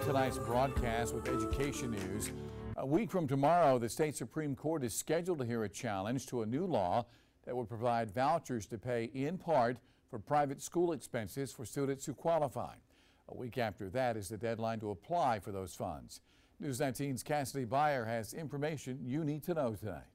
tonight's broadcast with education news. A week from tomorrow, the state Supreme Court is scheduled to hear a challenge to a new law that would provide vouchers to pay in part for private school expenses for students who qualify. A week after that is the deadline to apply for those funds. News 19's Cassidy Beyer has information you need to know tonight.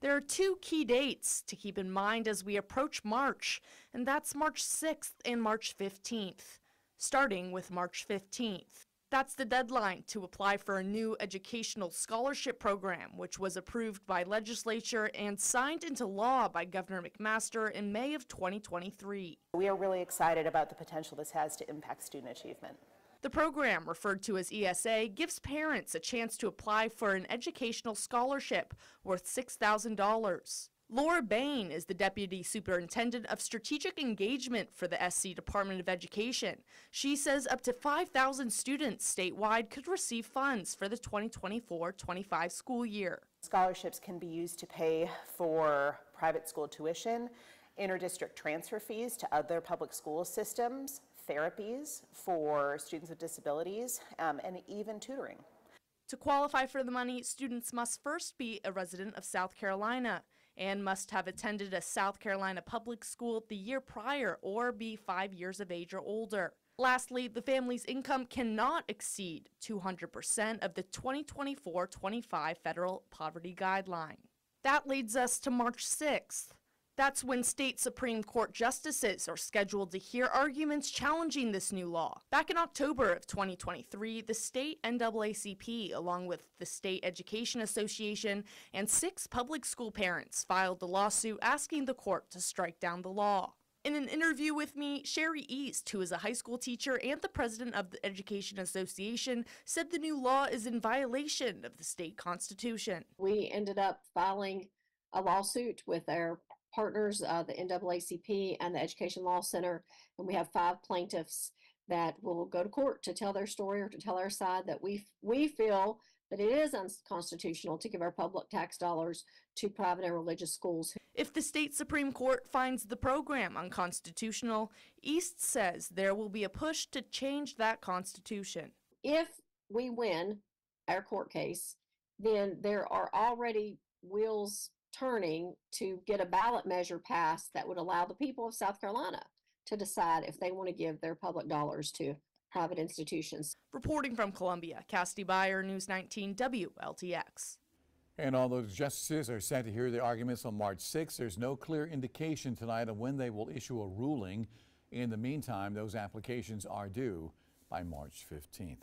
There are two key dates to keep in mind as we approach March, and that's March 6th and March 15th. Starting with March 15th. That's the deadline to apply for a new educational scholarship program, which was approved by legislature and signed into law by Governor McMaster in May of 2023. We are really excited about the potential this has to impact student achievement. The program, referred to as ESA, gives parents a chance to apply for an educational scholarship worth $6,000. Laura Bain is the Deputy Superintendent of Strategic Engagement for the SC Department of Education. She says up to 5,000 students statewide could receive funds for the 2024-25 school year. Scholarships can be used to pay for private school tuition, interdistrict transfer fees to other public school systems, therapies for students with disabilities, and even tutoring. To qualify for the money, students must first be a resident of South Carolina and must have attended a South Carolina public school the year prior or be 5 years of age or older. Lastly, the family's income cannot exceed 200% of the 2024-25 federal poverty guideline. That leads us to March 6th. That's when state Supreme Court justices are scheduled to hear arguments challenging this new law. Back in October of 2023, the state NAACP, along with the State Education Association and 6 public school parents, filed a lawsuit asking the court to strike down the law. In an interview with me, Sherry East, who is a high school teacher and the president of the Education Association, said the new law is in violation of the state constitution. We ended up filing a lawsuit with our partners, the NAACP and the Education Law Center, and we have 5 plaintiffs that will go to court to tell their story or to tell our side that we feel that it is unconstitutional to give our public tax dollars to private and religious schools. If the state Supreme Court finds the program unconstitutional, East says there will be a push to change that constitution. If we win our court case, then there are already wheels turning to get a ballot measure passed that would allow the people of South Carolina to decide if they want to give their public dollars to private institutions. Reporting from Columbia, Cassidy Beyer, News 19 WLTX. And all those justices are set to hear the arguments on March 6th. There's no clear indication tonight of when they will issue a ruling. In the meantime, those applications are due by March 15th.